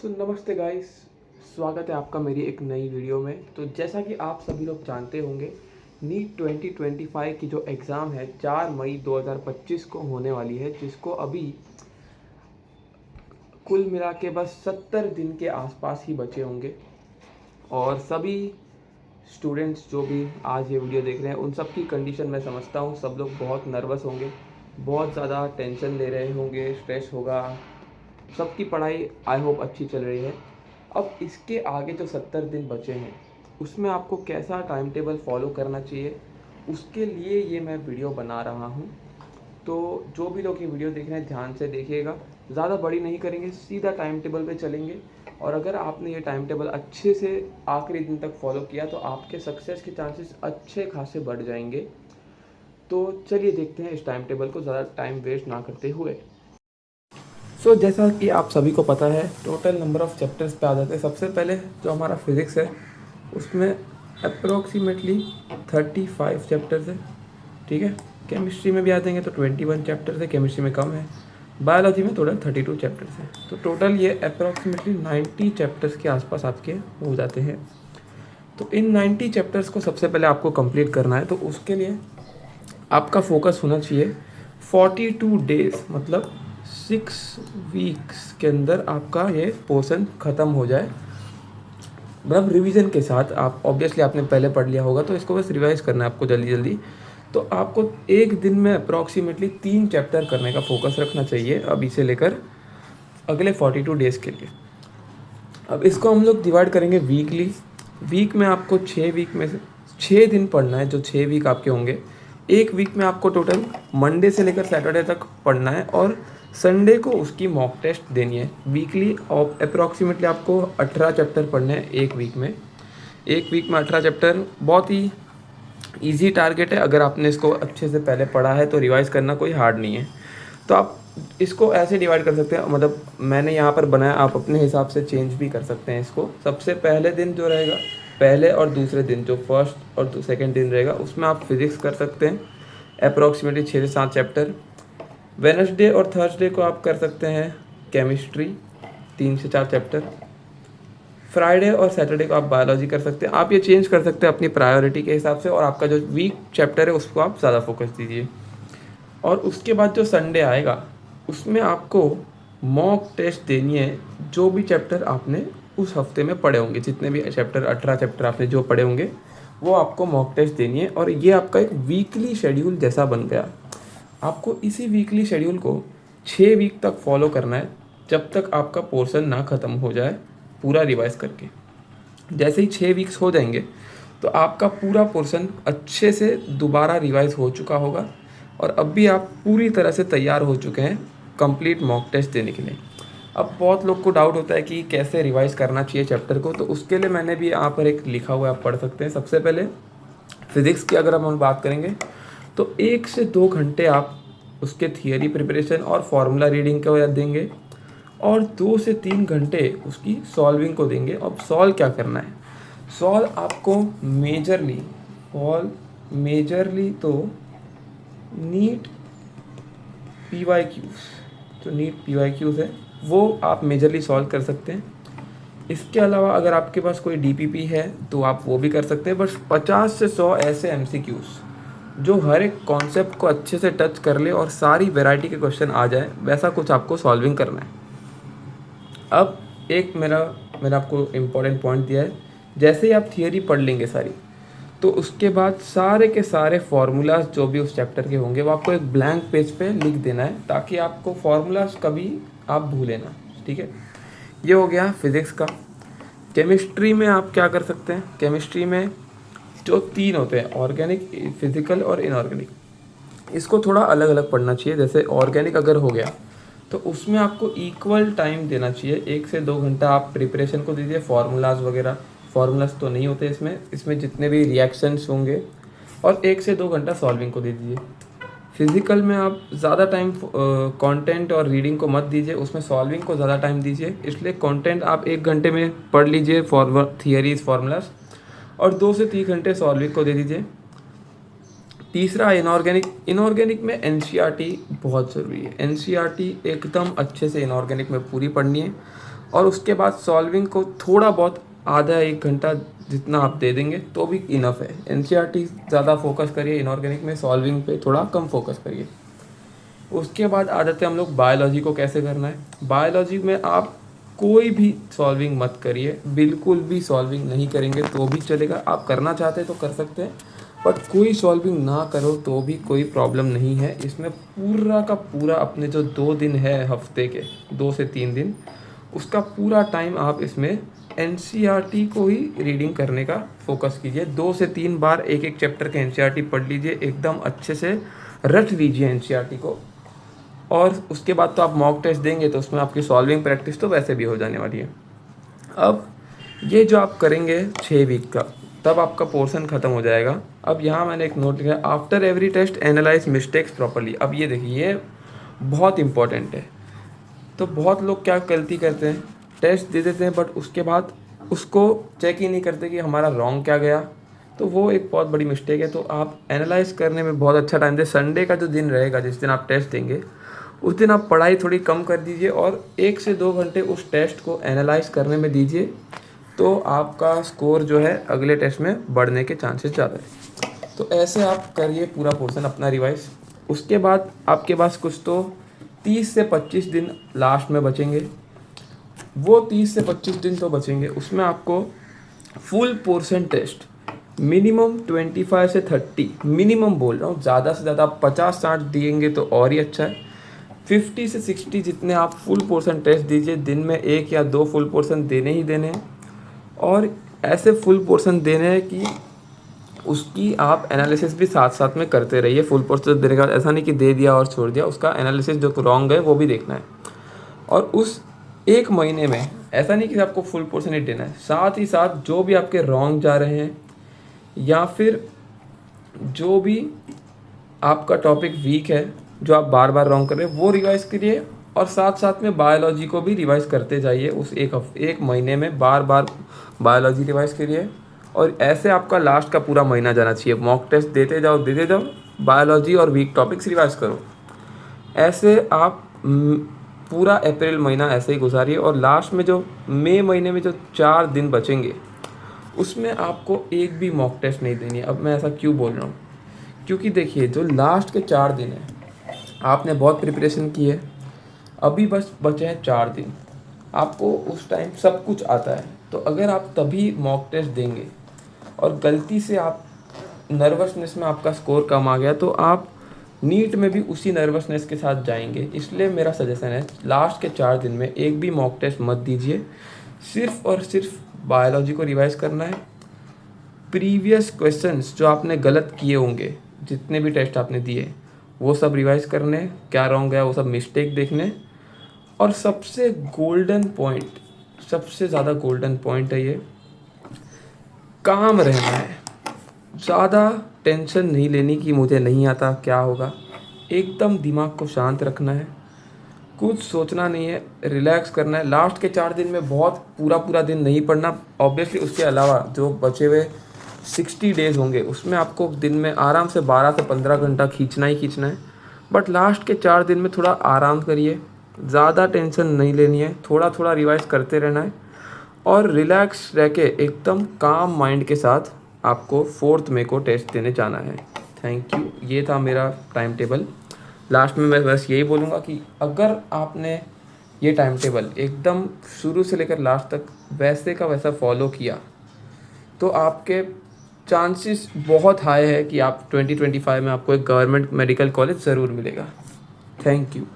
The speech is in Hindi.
नमस्ते गाइस, स्वागत है आपका मेरी एक नई वीडियो में। तो जैसा कि आप सभी लोग जानते होंगे, नीट 2025 की जो एग्ज़ाम है 4 मई 2025 को होने वाली है, जिसको अभी कुल मिला के बस 70 दिन के आसपास ही बचे होंगे। और सभी स्टूडेंट्स जो भी आज ये वीडियो देख रहे हैं, उन सब की कंडीशन मैं समझता हूँ। सब लोग बहुत नर्वस होंगे, बहुत ज़्यादा टेंशन ले रहे होंगे, स्ट्रेस होगा। सबकी पढ़ाई आई होप अच्छी चल रही है। अब इसके आगे जो 70 दिन बचे हैं, उसमें आपको कैसा टाइम टेबल फॉलो करना चाहिए, उसके लिए ये मैं वीडियो बना रहा हूँ। तो जो भी लोग ये वीडियो देख रहे हैं, ध्यान से देखिएगा। ज़्यादा बड़ी नहीं करेंगे, सीधा टाइम टेबल पे चलेंगे। और अगर आपने ये टाइम टेबल अच्छे से आखिरी दिन तक फॉलो किया, तो आपके सक्सेस के चांसेस अच्छे खासे बढ़ जाएंगे। तो चलिए देखते हैं इस टाइम टेबल को, ज़्यादा टाइम वेस्ट ना करते हुए। जैसा कि आप सभी को पता है, टोटल नंबर ऑफ़ चैप्टर्स पे आ जाते हैं। सबसे पहले जो हमारा फिज़िक्स है, उसमें अप्रोक्सीमेटली 35 चैप्टर्स है, ठीक है। केमिस्ट्री में भी आ जाएंगे तो 21 चैप्टर्स है, केमिस्ट्री में कम है। बायोलॉजी में टोटल 32 चैप्टर्स हैं। तो टोटल ये अप्रोक्सीमेटली 90 चैप्टर्स के आसपास आपके हो जाते हैं। तो इन 90 चैप्टर्स को सबसे पहले आपको कंप्लीट करना है। तो उसके लिए आपका फोकस होना चाहिए 42 डेज़, मतलब 6 वीक्स के अंदर आपका ये पोर्शन ख़त्म हो जाए। मतलब रिवीजन के साथ। आप ऑब्वियसली आपने पहले पढ़ लिया होगा, तो इसको बस रिवाइज करना है आपको जल्दी जल्दी। तो आपको एक दिन में अप्रॉक्सीमेटली 3 चैप्टर करने का फोकस रखना चाहिए, अभी से लेकर अगले 42 डेज़ के लिए। अब इसको हम लोग डिवाइड करेंगे वीकली। वीक में आपको 6 वीक में से 6 दिन पढ़ना है, जो 6 वीक आपके होंगे। एक वीक में आपको टोटल मंडे से लेकर सैटरडे तक पढ़ना है, और संडे को उसकी मॉक टेस्ट देनी है। वीकली और अप्रॉक्सीमेटली आपको 18 चैप्टर पढ़ने हैं एक वीक में। एक वीक में 18 चैप्टर बहुत ही ईजी टारगेट है। अगर आपने इसको अच्छे से पहले पढ़ा है तो रिवाइज़ करना कोई हार्ड नहीं है। तो आप इसको ऐसे डिवाइड कर सकते हैं, मतलब मैंने यहाँ पर बनाया, आप अपने हिसाब से चेंज भी कर सकते हैं इसको। सबसे पहले दिन जो रहेगा, पहले और दूसरे दिन, जो फर्स्ट और सेकंड दिन रहेगा, उसमें आप फिज़िक्स कर सकते हैं अप्रॉक्सीमेटली 6 से 7 चैप्टर। वेडनेसडे और थर्सडे को आप कर सकते हैं केमिस्ट्री 3 से 4 चैप्टर। फ्राइडे और सैटरडे को आप बायोलॉजी कर सकते हैं। आप ये चेंज कर सकते हैं अपनी प्रायोरिटी के हिसाब से, और आपका जो वीक चैप्टर है उसको आप ज़्यादा फोकस दीजिए। और उसके बाद जो संडे आएगा, उसमें आपको मॉक टेस्ट देनी है, जो भी चैप्टर आपने उस हफ्ते में पढ़े होंगे। जितने भी चैप्टर, 18 चैप्टर आपने जो पढ़े होंगे, वो आपको मॉक टेस्ट देनी है। और ये आपका एक वीकली शेड्यूल जैसा बन गया। आपको इसी वीकली शेड्यूल को 6 वीक तक फॉलो करना है, जब तक आपका पोर्शन ना ख़त्म हो जाए पूरा रिवाइज करके। जैसे ही 6 वीक्स हो जाएंगे, तो आपका पूरा पोर्शन अच्छे से दोबारा रिवाइज हो चुका होगा, और अब भी आप पूरी तरह से तैयार हो चुके हैं कंप्लीट मॉक टेस्ट देने के लिए। अब बहुत लोग को डाउट होता है कि कैसे रिवाइज करना चाहिए चैप्टर को, तो उसके लिए मैंने भी यहाँ पर एक लिखा हुआ है, आप पढ़ सकते हैं। सबसे पहले फिज़िक्स की अगर हम बात करेंगे, तो 1 से 2 घंटे आप उसके थियरी प्रिपरेशन और फार्मूला रीडिंग को देंगे, और 2 से 3 घंटे उसकी सॉल्विंग को देंगे। अब सॉल्व क्या करना है, सॉल्व आपको मेजरली तो नीट PYQs, जो नीट PYQs है, वो आप मेजरली सॉल्व कर सकते हैं। इसके अलावा अगर आपके पास कोई DPP है तो आप वो भी कर सकते हैं। बस 50 से 100 ऐसे MCQs जो हर एक कॉन्सेप्ट को अच्छे से टच कर ले और सारी वैरायटी के क्वेश्चन आ जाए, वैसा कुछ आपको सॉल्विंग करना है। अब एक मैंने आपको इम्पोर्टेंट पॉइंट दिया है। जैसे ही आप थियरी पढ़ लेंगे सारी, तो उसके बाद सारे के सारे फार्मूलाज जो भी उस चैप्टर के होंगे, वो आपको एक ब्लैंक पेज पे लिख देना है, ताकि आपको फार्मूलाज कभी आप भूलें ना, ठीक है। ये हो गया फिज़िक्स का। केमिस्ट्री में आप क्या कर सकते हैं, केमिस्ट्री में जो 3 होते हैं, ऑर्गेनिक, फिजिकल और इनऑर्गेनिक, इसको थोड़ा अलग अलग पढ़ना चाहिए। जैसे ऑर्गेनिक अगर हो गया, तो उसमें आपको इक्वल टाइम देना चाहिए। 1 से 2 घंटा आप प्रिपरेशन को दीजिए, फार्मूलाज वगैरह, फार्मूलाज तो नहीं होते इसमें जितने भी रिएक्शंस होंगे, और 1 से 2 घंटा सॉल्विंग को दे दीजिए। फिज़िकल में आप ज़्यादा टाइम कंटेंट और रीडिंग को मत दीजिए, उसमें सॉल्विंग को ज़्यादा टाइम दीजिए। इसलिए कंटेंट आप 1 घंटे में पढ़ लीजिए, थियरीज फार्मूलाज, और 2 से 3 घंटे सॉल्विंग को दे दीजिए। तीसरा इनऑर्गेनिक में NCERT बहुत ज़रूरी है। NCERT एकदम अच्छे से इनऑर्गेनिक में पूरी पढ़नी है। और उसके बाद सॉल्विंग को थोड़ा बहुत आधा 1 घंटा जितना आप दे देंगे तो भी इनफ है। एनसीईआरटी ज़्यादा फोकस करिए, इनऑर्गेनिक में सॉल्विंग पे थोड़ा कम फोकस करिए। उसके बाद आ जाते हैं हम लोग बायोलॉजी को कैसे करना है। बायोलॉजी में आप कोई भी सॉल्विंग मत करिए, बिल्कुल भी सॉल्विंग नहीं करेंगे तो भी चलेगा। आप करना चाहते हैं तो कर सकते हैं, बट कोई सॉल्विंग ना करो तो भी कोई प्रॉब्लम नहीं है। इसमें पूरा का पूरा अपने जो 2 दिन है हफ्ते के, 2 से 3 दिन, उसका पूरा टाइम आप इसमें एनसीईआरटी को ही रीडिंग करने का फोकस कीजिए। 2 से 3 बार एक एक चैप्टर के एनसीईआरटी पढ़ लीजिए, एकदम अच्छे से रट लीजिए एनसीईआरटी को। और उसके बाद तो आप मॉक टेस्ट देंगे तो उसमें आपकी सॉल्विंग प्रैक्टिस तो वैसे भी हो जाने वाली है। अब ये जो आप करेंगे 6 वीक का, तब आपका पोर्शन ख़त्म हो जाएगा। अब यहाँ मैंने एक नोट लिखा, after every test analyse mistakes properly. अब ये देखिए, ये बहुत इंपॉर्टेंट है। तो बहुत लोग क्या गलती करते हैं, टेस्ट दे देते हैं बट उसके बाद उसको चेक ही नहीं करते कि हमारा रॉन्ग क्या गया। तो वो एक बहुत बड़ी मिस्टेक है। तो आप एनालाइज करने में बहुत अच्छा टाइम दें। संडे का जो दिन रहेगा जिस दिन आप टेस्ट देंगे, उस दिन आप पढ़ाई थोड़ी कम कर दीजिए और 1 से 2 घंटे उस टेस्ट को एनालाइज करने में दीजिए। तो आपका स्कोर जो है अगले टेस्ट में बढ़ने के चांसेस ज़्यादा है। तो ऐसे आप करिए पूरा पोर्शन अपना रिवाइज। उसके बाद आपके पास कुछ तो 30 से 25 दिन लास्ट में बचेंगे। वो 30 से 25 दिन तो बचेंगे, उसमें आपको फुल पोर्शन टेस्ट मिनिमम 25 से 30, मिनिमम बोल रहा हूँ, ज़्यादा से ज़्यादा आप 50-60 दिएंगे तो और ही अच्छा है। 50 से 60 जितने आप फुल पोर्शन टेस्ट दीजिए, दिन में 1 या 2 फुल पोर्शन देने ही देने हैं। और ऐसे फुल पोर्शन देने हैं कि उसकी आप एनालिसिस भी साथ साथ में करते रहिए। फुल पोर्शन देने का ऐसा नहीं कि दे दिया और छोड़ दिया, उसका एनालिसिस जो रॉन्ग है वो भी देखना है। और उस 1 महीने में ऐसा नहीं कि आपको फुल पोर्शन ही देना है, साथ ही साथ जो भी आपके रॉन्ग जा रहे हैं या फिर जो भी आपका टॉपिक वीक है, जो आप बार बार रॉन्ग कर रहे हैं, वो रिवाइज़ करिए। और साथ साथ में बायोलॉजी को भी रिवाइज़ करते जाइए। उस 1 महीने में बार बार बायोलॉजी रिवाइज़ करिए। और ऐसे आपका लास्ट का पूरा महीना जाना चाहिए। मॉक टेस्ट देते जाओ, बायोलॉजी और वीक टॉपिक्स रिवाइज़ करो। ऐसे आप पूरा अप्रैल महीना ऐसे ही गुजारिए। और लास्ट में जो मई महीने में जो 4 दिन बचेंगे, उसमें आपको एक भी मॉक टेस्ट नहीं देनी है। अब मैं ऐसा क्यों बोल रहा हूँ, क्योंकि देखिए जो लास्ट के 4 दिन हैं, आपने बहुत प्रिपरेशन की है, अभी बस बचे हैं 4 दिन, आपको उस टाइम सब कुछ आता है। तो अगर आप तभी मॉक टेस्ट देंगे और गलती से आप नर्वसनेस में आपका स्कोर कम आ गया, तो आप नीट में भी उसी नर्वसनेस के साथ जाएंगे। इसलिए मेरा सजेशन है, लास्ट के 4 दिन में एक भी मॉक टेस्ट मत दीजिए। सिर्फ और सिर्फ बायोलॉजी को रिवाइज़ करना है। प्रीवियस क्वेश्चंस जो आपने गलत किए होंगे, जितने भी टेस्ट आपने दिए, वो सब रिवाइज़ करने, क्या रॉन्ग गया वो सब मिस्टेक देखने। और सबसे गोल्डन पॉइंट, सबसे ज़्यादा गोल्डन पॉइंट है ये, काम रहना है। ज़्यादा टेंशन नहीं लेनी कि मुझे नहीं आता क्या होगा। एकदम दिमाग को शांत रखना है, कुछ सोचना नहीं है, रिलैक्स करना है। लास्ट के 4 दिन में बहुत पूरा दिन नहीं पढ़ना ऑब्वियसली। उसके अलावा जो बचे हुए 60 डेज़ होंगे, उसमें आपको दिन में आराम से 12 से 15 घंटा खींचना ही खींचना है। बट लास्ट के 4 दिन में थोड़ा आराम करिए, ज़्यादा टेंशन नहीं लेनी है, थोड़ा रिवाइज करते रहना है। और रिलैक्स रह के एकदम काम माइंड के साथ आपको 4 मई को टेस्ट देने जाना है। Thank you. ये था मेरा टाइम टेबल। लास्ट में मैं बस यही बोलूँगा कि अगर आपने ये टाइम टेबल एकदम शुरू से लेकर लास्ट तक वैसे का वैसा फॉलो किया, तो आपके चांसेस बहुत हाई है कि आप 2025 में आपको एक गवर्नमेंट मेडिकल कॉलेज ज़रूर मिलेगा। Thank you.